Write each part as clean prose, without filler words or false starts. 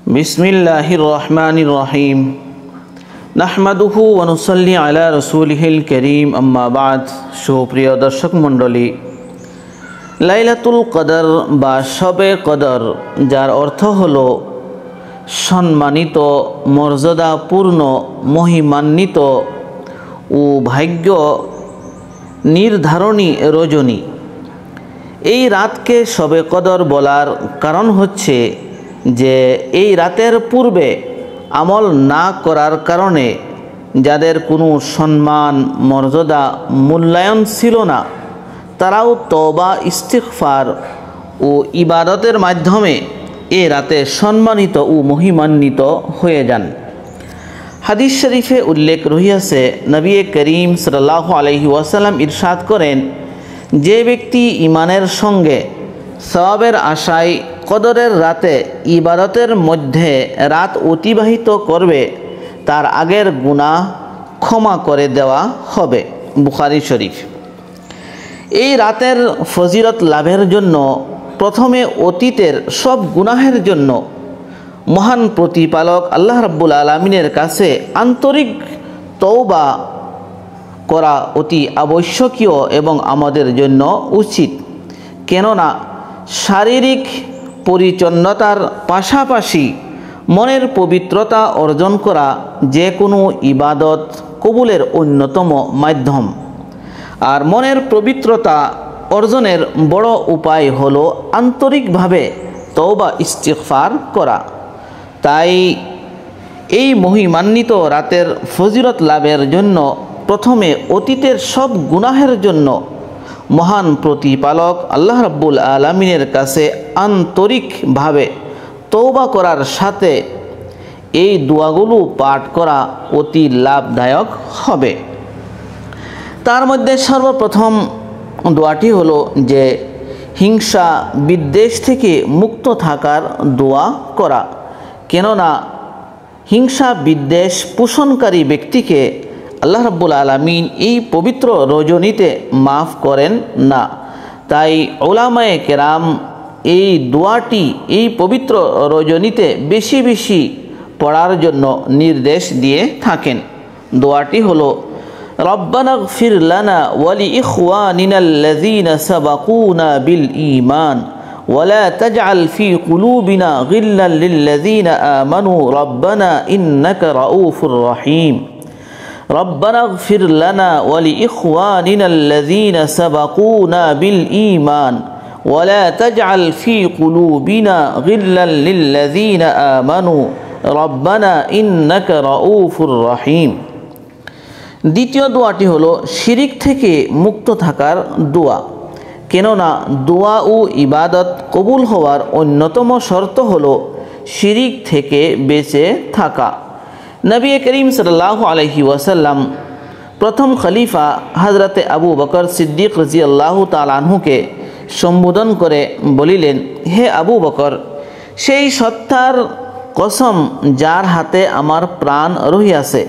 बिस्मिल्लाहिर रहमानिर रहीम नाहमादुहु व नुसल्ली अला रसूलिहिल करीम अम्मा बाद। সুপ্রিয় দর্শক মণ্ডলী, লাইলাতুল কদর বা শবে কদর, যার অর্থ হলো সম্মানিত, মর্যাদাপূর্ণ, মহিমান্বিত ও ভাগ্য নির্ধারণী রজনী। এই রাতকে শবে কদর বলার কারণ হচ্ছে যে এই রাতের পূর্বে আমল না করার কারণে যাদের কোনো সম্মান, মর্যাদা, মূল্যায়ন ছিল না, তারাও তওবা, ইস্তিগফার ও ইবাদতের মাধ্যমে এ রাতে সম্মানিত ও মহিমান্বিত হয়ে যান। হাদিস শরীফে উল্লেখ রহিয়াছে, নবী করিম সাল্লাল্লাহু আলাইহি ওয়াসাল্লাম ইরশাদ করেন, যে ব্যক্তি ঈমানের সঙ্গে সওয়াবের আশায় কদরের রাতে ইবাদতের মধ্যে রাত অতিবাহিত করবে, তার আগের গুনাহ ক্ষমা করে দেওয়া হবে। বুখারী শরীফ। এই রাতের ফজিলত লাভের জন্য প্রথমে অতীতের সব গুনাহের জন্য মহান প্রতিপালক আল্লাহ রাব্বুল আলামিনের কাছে আন্তরিক তওবা করা অতি আবশ্যকীয় এবং আমাদের জন্য উচিত। কেননা শারীরিক পরিচ্ছন্নতার পাশাপাশি মনের পবিত্রতা অর্জন করা যে কোনো ইবাদত কবুলের অন্যতম মাধ্যম। আর মনের পবিত্রতা অর্জনের বড় উপায় হলো আন্তরিকভাবে তওবা, ইস্তিগফার করা। তাই এই মহিমান্বিত রাতের ফজিলত লাভের জন্য প্রথমে অতীতের সব গুনাহের জন্য মহান প্রতিপালক আল্লাহ রাব্বুল আলামিনের কাছে আন্তরিকভাবে তওবা করার সাথে এই দোয়াগুলো পাঠ করা অতি লাভদায়ক হবে। তার মধ্যে সর্বপ্রথম দোয়াটি হলো যে হিংসা, বিদ্বেষ থেকে মুক্ত থাকার দোয়া করা। কেননা হিংসা, বিদ্বেষ পোষণকারী ব্যক্তিকে আল্লাহ রাব্বুল আলামিন এই পবিত্র রজনীতে মাফ করেন না। তাই উলামায়ে কেরাম এই দোয়াটি এই পবিত্র রজনীতে বেশি বেশি পড়ার জন্য নির্দেশ দিয়ে থাকেন। দোয়াটি হলো, রব্বানা গফির লানা ওয়া লিইখওয়ানিনাল্লাযীনা সাবাকুনা বিল ঈমান ওয়া লা তাজআল ফী কুলুবিনা গিল্লাল লিল্লাযীনা আমানু রব্বানা ইন্নাকা রাউফুর রহিম। ربنا اغفر لنا ولإخواننا الذين سبقونا بالإيمان ولا تجعل في قلوبنا غلا للذين آمنوا ربنا إنك رؤوف رحيم। দ্বিতীয় দোয়াটি হলো শিরিক থেকে মুক্ত থাকার দোয়া। কেননা দোয়া ও ইবাদত কবুল হওয়ার অন্যতম শর্ত হলো শিরিক থেকে বেঁচে থাকা। নবী করিম সাল্লাল্লাহু আলাইহি ওয়াসাল্লাম প্রথম খলিফা হযরতে আবু বকর সিদ্দিক রাদিয়াল্লাহু তাআলা আনহুকে সম্বোধন করে বলিলেন, হে আবু বকর, সেই সত্তার কসম যার হাতে আমার প্রাণ রহিয়াছে,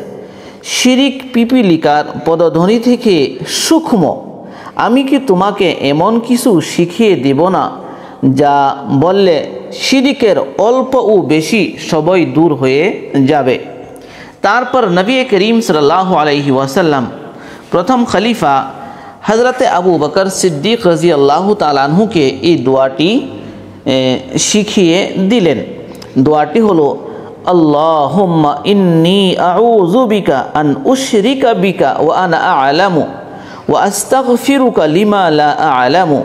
শিরিক পিপীলিকার পদধ্বনি থেকে সূক্ষ্ম। আমি কি তোমাকে এমন কিছু শিখিয়ে দেব না যা বললে শিরিকের অল্প ও বেশি সবই দূর হয়ে যাবে। তারপর নবী করিম সাল্লাল্লাহু আলাইহি ওয়াসাল্লাম প্রথম খলিফা হযরতে আবু বকর সিদ্দিক রাদিয়াল্লাহু তাআলা আনহুকে এই দোয়াটি শিখিয়ে দিলেন। দোয়াটি হলো, আল্লাহুম্মা ইন্নী আউযু বিকা আন উশরিকা বিকা ওয়া আনা আ'লামু ওয়া আস্তাগফিরুকা লিমা লা আ'লামু।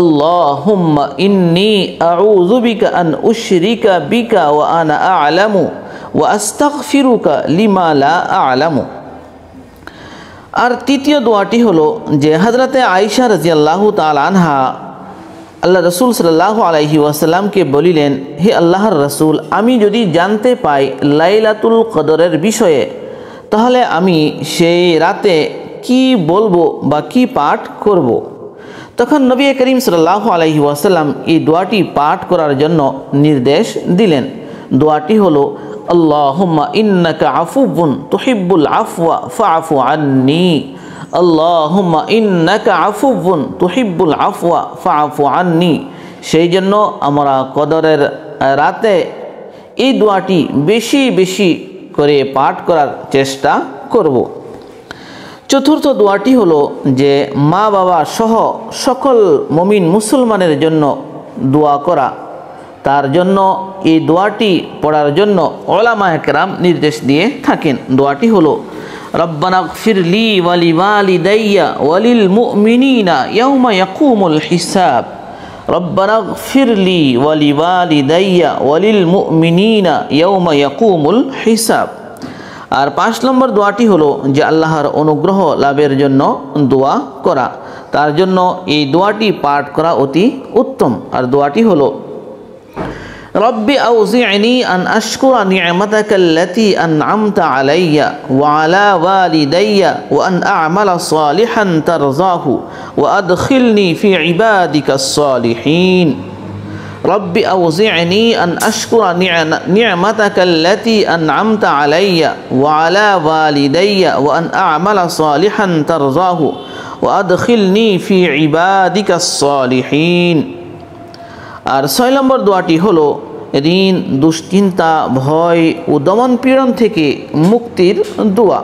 আল্লাহুম্মা ইন্নী আউযু বিকা আন উশরিকা বিকা ওয়া আনা আ'লামু ওয়া আস্তাগফিরুকা লিমা লা আ'লামু। আর তৃতীয় দোয়াটি হলো যে হযরতে আয়েশা রাদিয়াল্লাহু তাআলা আনহা আল্লাহ রাসূল সাল্লাল্লাহু আলাইহি ওয়াসাল্লামকে বলিলেন, হে আল্লাহর রাসূল, আমি যদি জানতে পাই লাইলাতুল কদরের বিষয়ে, তাহলে আমি সেই রাতে কি বলবো বা কি পাঠ করব। তখন নবী করিম সাল্লাল্লাহু আলাইহি ওয়াসাল্লাম এই দোয়াটি পাঠ করার জন্য নির্দেশ দিলেন। দোয়াটি হলো, আল্লাহুম্মা ইন্নাকা আফুউন তুহিব্বুল আফওয়া ফাআফু আন্নী। আল্লাহুম্মা ইন্নাকা আফুউন তুহিব্বুল আফওয়া ফাআফু আন্নী। সেই জন্য আমরা কদরের রাতে এই দোয়াটি বেশি বেশি করে পাঠ করার চেষ্টা করব। চতুর্থ দোয়াটি হলো যে মা বাবা সহ সকল মুমিন মুসলমানের জন্য দোয়া করা। তার জন্য এই দোয়াটি পড়ার জন্য উলামায়ে কেরাম নির্দেশ দিয়ে থাকেন। দোয়াটি হলো রব্বানা গফির লি ওয়ালিওয়ালিদাইয়া ওয়ালিল মুমিনিনা ইয়াউমা ইয়াকুমুল হিসাব। রব্বানা গফির লি ওয়ালিওয়ালিদাইয়া ওয়ালিল মুমিনিনা ইয়াউমা ইয়াকুমুল হিসাব। আর 5 নম্বর দোয়াটি হলো যে আল্লাহর অনুগ্রহ লাভের জন্য দোয়া করা। তার জন্য এই দোয়াটি পাঠ করা অতি উত্তম। আর দোয়াটি হলো রব্বি আউজি'নি আন আশকুরা নি'মাতাকাল্লাতী আন'আমতা আলাইয়া ওয়া আলা ওয়ালিদাইয়া ওয়া আন আ'মালা সালিহান তারযাহু ওয়া আদখিলনি ফি ইবাদিকাস সালিহিন। রব্বি আউজি'নি আন আশকুরা নি'মাতাকাল্লাতী আন'আমতা আলাইয়া ওয়া আলা ওয়ালিদাইয়া ওয়া আন আ'মালা সালিহান তারযাহু ওয়া আদখিলনি ফি ইবাদিকাস সালিহিন। আর 6 নম্বর দোয়াটি হলো ঋণ, দুশ্চিন্তা, ভয় ও দমন পীড়ন থেকে মুক্তির দোয়া।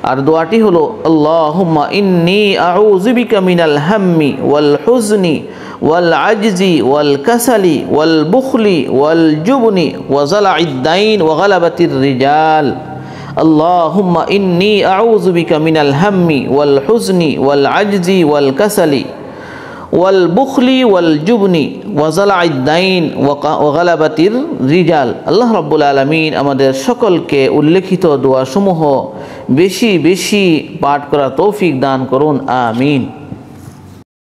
আর দোয়াটি হলো আল্লাহুম্মা ইন্নী আউযু বিকা মিনাল হাম্মি ওয়াল হুজনি ওয়াল আজজি ওয়াল কাসালি ওয়াল বুখলি ওয়াল জুবনি ওয়া যালা'id দাইন ওয়া গালাবাতির রিজাল। আল্লাহুম্মা ইন্নী আউযু বিকা মিনাল হাম্মি ওয়াল হুজনি ওয়াল আজজি ওয়াল কাসালি ওয়াল বুখলি ওয়াল জুবনি ওয়া যালা'id দাইন ওয়া গালাবাতির রিজাল। আল্লাহ রাব্বুল আলামিন আমাদের সকলকে উল্লেখিত দোয়াসমূহ বেশি বেশি পাঠ করার তৌফিক দান করুন। আমিন।